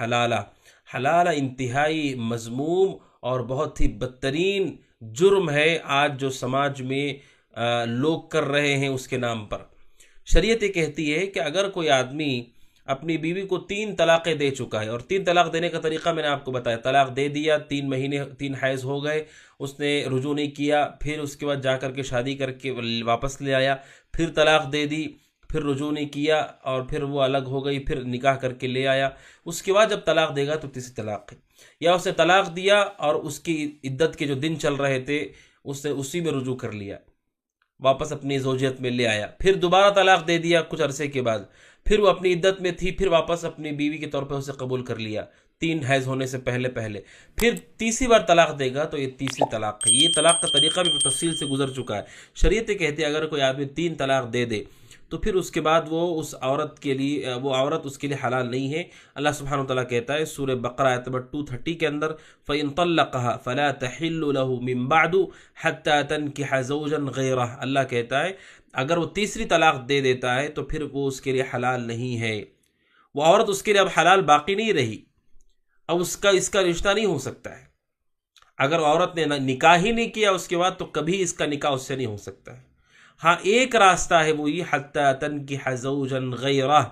حلالہ۔ حلالہ انتہائی مذموم اور بہت ہی بدترین جرم ہے آج جو سماج میں لوگ کر رہے ہیں اس کے نام پر۔ شریعت یہ کہتی ہے کہ اگر کوئی آدمی اپنی بیوی کو 3 طلاقیں دے چکا ہے، اور 3 طلاق دینے کا طریقہ میں نے آپ کو بتایا، طلاق دے دیا، 3 مہینے 3 حیض ہو گئے، اس نے رجوع نہیں کیا، پھر اس کے بعد جا کر کے شادی کر کے واپس لے آیا، پھر طلاق دے دی، پھر رجوع نہیں کیا اور پھر وہ الگ ہو گئی، پھر نکاح کر کے لے آیا، اس کے بعد جب طلاق دے گا تو تیسری طلاق ہے۔ یا اس نے طلاق دیا اور اس کی عدت کے جو دن چل رہے تھے اس نے اسی میں رجوع کر لیا، واپس اپنی زوجیت میں لے آیا، پھر دوبارہ طلاق دے دیا کچھ عرصے کے بعد، پھر وہ اپنی عدت میں تھی، پھر واپس اپنی بیوی کے طور پہ اسے قبول کر لیا 3 حیض ہونے سے پہلے، پھر تیسری بار طلاق دے گا تو یہ تیسری طلاق ہے۔ یہ طلاق کا طریقہ بھی تفصیل سے گزر چکا ہے۔ شریعت یہ کہتی ہے اگر کوئی آدمی 3 طلاق دے دے تو پھر اس کے بعد وہ اس عورت کے لیے حلال نہیں ہے۔ اللہ سبحانہ وتعالیٰ کہتا ہے سورہ بقرہ آیت نمبر 230 کے اندر فَإِن طَلَّقَهَا فَلَا تَحِلُّ لَهُ مِن بَعْدُ حَتَّى تَنكِحَ زَوْجًا غَيْرَهُ۔ اللہ کہتا ہے اگر وہ تیسری طلاق دے دیتا ہے تو پھر وہ اس کے لیے حلال نہیں ہے، وہ عورت اس کے لیے اب حلال باقی نہیں رہی، اب اس کا رشتہ نہیں ہو سکتا ہے۔ اگر عورت نے نکاح ہی نہیں کیا اس کے بعد تو کبھی اس کا نکاح اس سے نہیں ہو سکتا ہے۔ ہاں ایک راستہ ہے وہ یہ حتی تنکح زوجا غیرہ،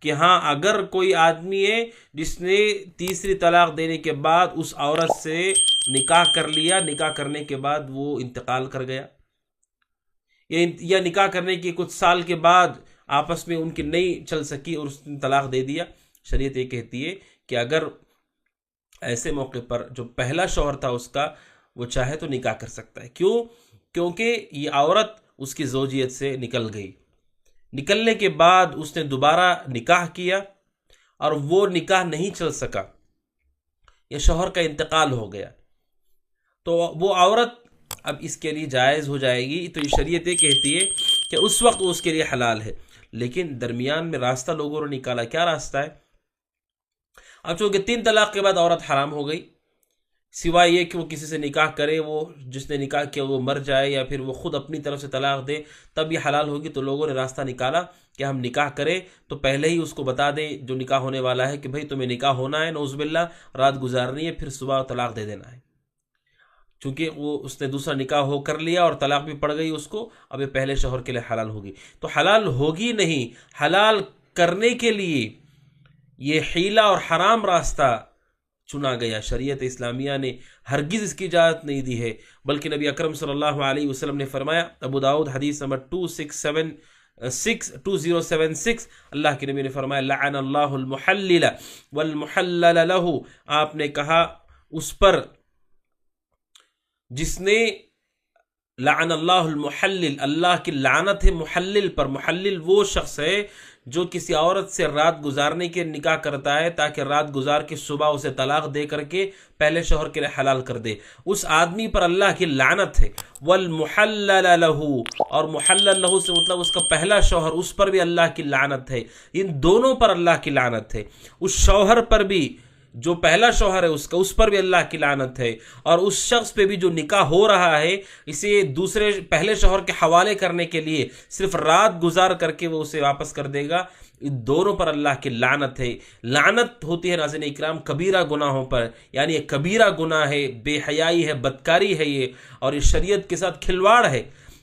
کہ ہاں اگر کوئی آدمی ہے جس نے تیسری طلاق دینے کے بعد اس عورت سے نکاح کر لیا، نکاح کرنے کے بعد وہ انتقال کر گیا، یا نکاح کرنے کے کچھ سال کے بعد آپس میں ان کی نہیں چل سکی اور اس نے طلاق دے دیا، شریعت یہ کہتی ہے کہ اگر ایسے موقع پر جو پہلا شوہر تھا اس کا وہ چاہے تو نکاح کر سکتا ہے۔ کیوں؟ کیونکہ یہ عورت اس کی زوجیت سے نکل گئی، نکلنے کے بعد اس نے دوبارہ نکاح کیا اور وہ نکاح نہیں چل سکا، یا شوہر کا انتقال ہو گیا، تو وہ عورت اب اس کے لیے جائز ہو جائے گی۔ تو یہ شریعت یہ کہتی ہے کہ اس وقت اس کے لیے حلال ہے، لیکن درمیان میں راستہ لوگوں نے نکالا۔ کیا راستہ ہے؟ اب چونکہ 3 طلاق کے بعد عورت حرام ہو گئی، سوائے یہ کہ وہ کسی سے نکاح کرے، وہ جس نے نکاح کیا وہ مر جائے یا پھر وہ خود اپنی طرف سے طلاق دے تب یہ حلال ہوگی، تو لوگوں نے راستہ نکالا کہ ہم نکاح کریں تو پہلے ہی اس کو بتا دیں جو نکاح ہونے والا ہے کہ بھائی تمہیں نکاح ہونا ہے، نعوذ باللہ رات گزارنی ہے، پھر صبح طلاق دے دینا ہے۔ چونکہ وہ اس نے دوسرا نکاح ہو کر لیا اور طلاق بھی پڑ گئی اس کو، اب یہ پہلے شوہر کے لیے حلال ہوگی، تو حلال ہوگی نہیں، حلال کرنے کے لیے یہ حیلہ اور حرام راستہ چنا گیا۔ شریعت اسلامیہ نے ہرگز اس کی اجازت نہیں دی ہے، بلکہ نبی اکرم صلی اللہ علیہ وسلم نے فرمایا، ابو داؤد حدیث نمبر 2076 اللہ کے نبی نے فرمایا لعن اللہ المحلل والمحلل له، آپ نے کہا اس پر جس نے لعن اللہ المحلل، اللہ کی لعنت ہے محلل پر۔ محلل وہ شخص ہے جو کسی عورت سے رات گزارنے کے نکاح کرتا ہے تاکہ رات گزار کے صبح اسے طلاق دے کر کے پہلے شوہر کے لیے حلال کر دے، اس آدمی پر اللہ کی لعنت ہے۔ والمحلل له، اور محلل له سے مطلب اس کا پہلا شوہر، اس پر بھی اللہ کی لعنت ہے۔ ان دونوں پر اللہ کی لعنت ہے، اس شوہر پر بھی جو پہلا شوہر ہے اس پر بھی اللہ کی لعنت ہے، اور اس شخص پہ بھی جو نکاح ہو رہا ہے اسے دوسرے پہلے شوہر کے حوالے کرنے کے لیے صرف رات گزار کر کے وہ اسے واپس کر دے گا، ان دونوں پر اللہ کی لعنت ہے۔ لعنت ہوتی ہے ناظرین اکرام کبیرہ گناہوں پر، یعنی یہ کبیرہ گناہ ہے، بے حیائی ہے، بدکاری ہے یہ، اور یہ شریعت کے ساتھ کھلواڑ ہے،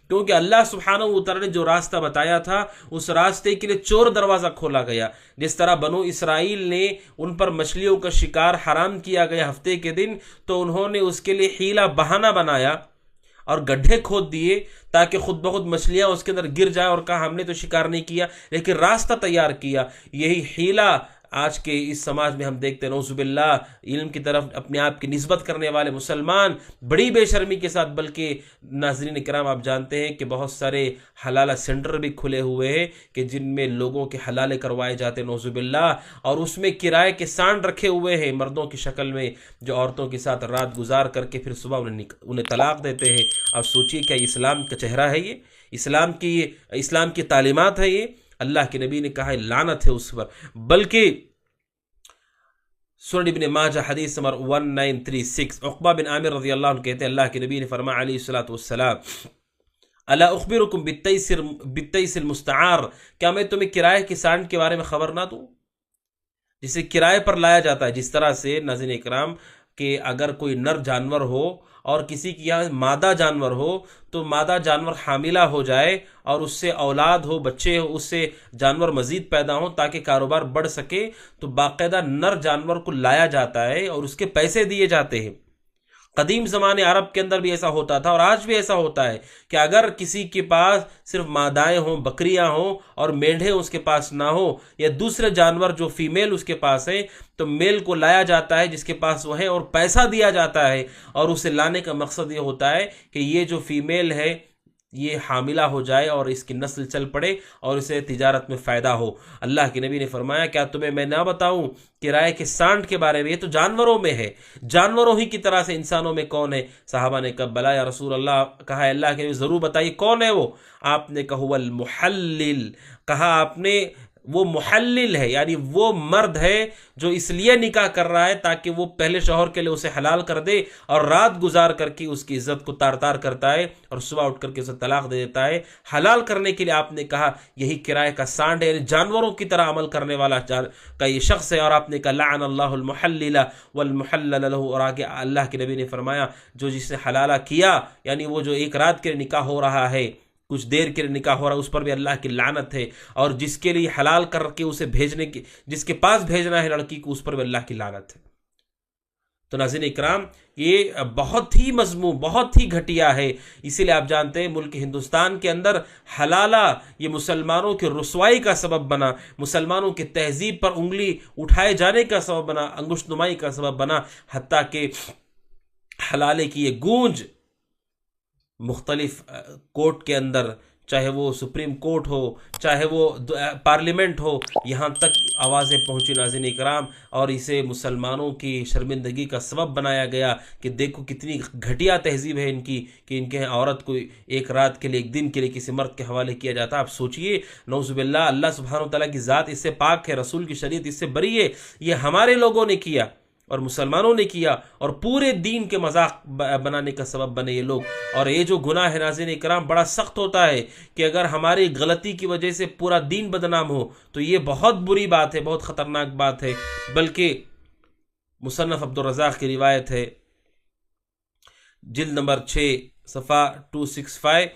کیونکہ اللہ سبحانہ وتعالی نے جو راستہ بتایا تھا اس راستے کے لیے چور دروازہ کھولا گیا۔ جس طرح بنو اسرائیل نے ان پر مچھلیوں کا شکار حرام کیا گیا ہفتے کے دن، تو انہوں نے اس کے لیے حیلہ بہانہ بنایا اور گڈھے کھود دیے تاکہ خود بخود مچھلیاں اس کے اندر گر جائیں، اور کہا ہم نے تو شکار نہیں کیا لیکن راستہ تیار کیا۔ یہی حیلہ آج کے اس سماج میں ہم دیکھتے ہیں، نعوذ باللہ علم کی طرف اپنے آپ کی نسبت کرنے والے مسلمان بڑی بے شرمی کے ساتھ، بلکہ ناظرین کرام آپ جانتے ہیں کہ بہت سارے حلالہ سینٹر بھی کھلے ہوئے ہیں کہ جن میں لوگوں کے حلالے کروائے جاتے ہیں، نعوذ باللہ، اور اس میں کرائے کے سانڈ رکھے ہوئے ہیں مردوں کی شکل میں جو عورتوں کے ساتھ رات گزار کر کے پھر صبح انہیں طلاق دیتے ہیں۔ اب سوچئے کیا اسلام کا چہرہ ہے یہ؟ اسلام کی تعلیمات ہے یہ؟ اللہ کے نبی نے کہا ہے لعنت ہے اس پر۔ بلکہ سنن ابن ماجہ حدیث نمبر 1936 عقبہ بن عامر رضی اللہ عنہ کہتے ہیں اللہ کے نبی نے فرمایا علیہ الصلوۃ والسلام الا اخبرکم بالتیس المستعار، کیا میں تمہیں کرائے کے سانڈ کے بارے میں خبر نہ دوں جسے کرائے پر لایا جاتا ہے، جس طرح سے ناظرین اکرام کہ اگر کوئی نر جانور ہو اور کسی کی یہاں مادہ جانور ہو تو مادہ جانور حاملہ ہو جائے اور اس سے اولاد ہو، بچے ہو، اس سے جانور مزید پیدا ہوں تاکہ کاروبار بڑھ سکے، تو باقاعدہ نر جانور کو لایا جاتا ہے اور اس کے پیسے دیے جاتے ہیں۔ قدیم زمانے عرب کے اندر بھی ایسا ہوتا تھا اور آج بھی ایسا ہوتا ہے کہ اگر کسی کے پاس صرف مادائیں ہوں، بکریاں ہوں اور مینڈھے اس کے پاس نہ ہو، یا دوسرے جانور جو فیمیل اس کے پاس ہے، تو میل کو لایا جاتا ہے جس کے پاس وہ ہے اور پیسہ دیا جاتا ہے، اور اسے لانے کا مقصد یہ ہوتا ہے کہ یہ جو فیمیل ہے یہ حاملہ ہو جائے اور اس کی نسل چل پڑے اور اسے تجارت میں فائدہ ہو۔ اللہ کے نبی نے فرمایا کیا تمہیں میں نہ بتاؤں کرائے کے سانڈ کے بارے میں؟ یہ تو جانوروں میں ہے، جانوروں ہی کی طرح سے انسانوں میں کون ہے؟ صحابہ نے کہا بلا یا رسول اللہ، کہا اللہ کے نبی ضرور بتائیے کون ہے وہ؟ آپ نے کہا وہ المحلل، کہا آپ نے وہ محلل ہے، یعنی وہ مرد ہے جو اس لیے نکاح کر رہا ہے تاکہ وہ پہلے شوہر کے لیے اسے حلال کر دے اور رات گزار کر کے اس کی عزت کو تار تار کرتا ہے اور صبح اٹھ کر کے اسے طلاق دے دیتا ہے۔ حلال کرنے کے لیے آپ نے کہا یہی کرائے کا سانڈ ہے، یعنی جانوروں کی طرح عمل کرنے والا کا یہ شخص ہے، اور آپ نے کہا لعن اللہ المحلل والمحلل له، اور آگے اللہ کے نبی نے فرمایا جو جس نے حلالہ کیا، یعنی وہ جو ایک رات کے نکاح ہو رہا ہے، کچھ دیر کے لیے نکاح ہو رہا ہے، اس پر بھی اللہ کی لعنت ہے، اور جس کے لیے حلال کر کے اسے بھیجنے کی، جس کے پاس بھیجنا ہے لڑکی کو، اس پر بھی اللہ کی لعنت ہے۔ تو ناظرین اکرام یہ بہت ہی مذموم، بہت ہی گھٹیا ہے، اسی لیے آپ جانتے ہیں ملک ہندوستان کے اندر حلالہ یہ مسلمانوں کی رسوائی کا سبب بنا، مسلمانوں کی تہذیب پر انگلی اٹھائے جانے کا سبب بنا، انگشت نمائی کا سبب بنا، حتیٰ کہ حلالے کی یہ گونج مختلف کورٹ کے اندر، چاہے وہ سپریم کورٹ ہو، چاہے وہ پارلیمنٹ ہو، یہاں تک آوازیں پہنچی ناظرین اکرام، اور اسے مسلمانوں کی شرمندگی کا سبب بنایا گیا کہ دیکھو کتنی گھٹیا تہذیب ہے ان کی، کہ ان کے یہاں عورت کو ایک رات کے لیے، ایک دن کے لیے کسی مرد کے حوالے کیا جاتا ہے۔ آپ سوچئے، نعوذ باللہ، اللہ سبحانہ وتعالیٰ کی ذات اس سے پاک ہے، رسول کی شریعت اس سے بری ہے، یہ ہمارے لوگوں نے کیا اور مسلمانوں نے کیا، اور پورے دین کے مذاق بنانے کا سبب بنے یہ لوگ۔ اور یہ جو گناہ ہے ناظرین اکرام بڑا سخت ہوتا ہے کہ اگر ہماری غلطی کی وجہ سے پورا دین بدنام ہو تو یہ بہت بری بات ہے، بہت خطرناک بات ہے۔ بلکہ مصنف عبدالرزاق کی روایت ہے، جلد نمبر 6 صفحہ 265،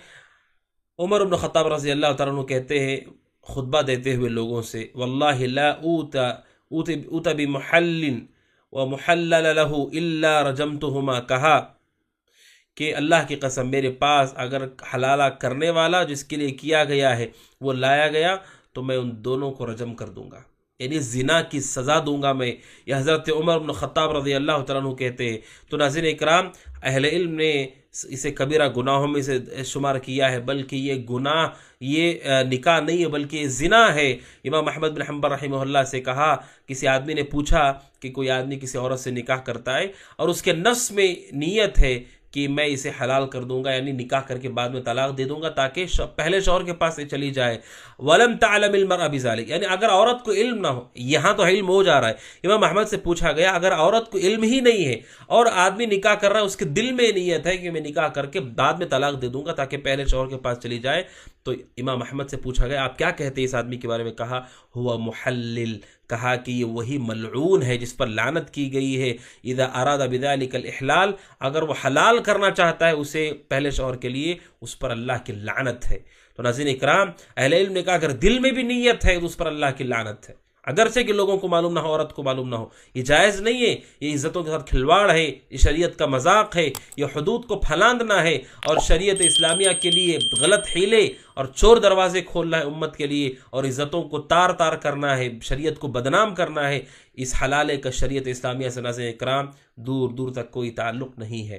عمر بن خطاب رضی اللہ تعالیٰ عنہ کہتے ہیں خطبہ دیتے ہوئے لوگوں سے، واللہ لا اوت بمحل ومحلل له الا رجمتهما، کہا کہ اللہ کی قسم میرے پاس اگر حلالہ کرنے والا جس کے لیے کیا گیا ہے وہ لایا گیا تو میں ان دونوں کو رجم کر دوں گا، یعنی زنا کی سزا دوں گا میں۔ یہ حضرت عمر بن خطاب رضی اللہ تعالیٰ عنہ کہتے ہیں۔ تو ناظرین اکرام اہل علم نے اسے کبیرہ گناہوں میں سے شمار کیا ہے، بلکہ یہ گناہ یہ نکاح نہیں ہے بلکہ یہ زنا ہے۔ امام احمد بن حنبل رحمہ اللہ سے کہا، کسی آدمی نے پوچھا کہ کوئی آدمی کسی عورت سے نکاح کرتا ہے اور اس کے نفس میں نیت ہے کہ میں اسے حلال کر دوں گا، یعنی نکاح کر کے بعد میں طلاق دے دوں گا تاکہ پہلے شوہر کے پاس سے چلی جائے، وَلَمْ تَعْلَمِ الْمَرْأَ بِذَلِكَ، یعنی اگر عورت کو علم نہ ہو، یہاں تو علم ہو جا رہا ہے۔ امام احمد سے پوچھا گیا اگر عورت کو علم ہی نہیں ہے اور آدمی نکاح کر رہا ہے، اس کے دل میں نیت ہے کہ میں نکاح کر کے بعد میں طلاق دے دوں گا تاکہ پہلے شوہر کے پاس چلی جائے، تو امام احمد سے پوچھا گیا آپ کیا کہتے ہیں اس آدمی کے بارے میں؟ کہا ہوا محلل، کہا کہ یہ وہی ملعون ہے جس پر لعنت کی گئی ہے، اذا اراد بذلك الاحلال، اگر وہ حلال کرنا چاہتا ہے اسے پہلے شوہر کے لیے، اس پر اللہ کی لعنت ہے۔ تو ناظرین اکرام اہل علم نے کہا اگر دل میں بھی نیت ہے تو اس پر اللہ کی لعنت ہے، اگرچہ کہ لوگوں کو معلوم نہ ہو، عورت کو معلوم نہ ہو، یہ جائز نہیں ہے، یہ عزتوں کے ساتھ کھلواڑ ہے، یہ شریعت کا مذاق ہے، یہ حدود کو پھلاندنا ہے، اور شریعت اسلامیہ کے لیے غلط حیلے اور چور دروازے کھولنا ہے امت کے لیے، اور عزتوں کو تار تار کرنا ہے، شریعت کو بدنام کرنا ہے۔ اس حلالے کا شریعت اسلامیہ سے ناظرین اکرام دور دور تک کوئی تعلق نہیں ہے۔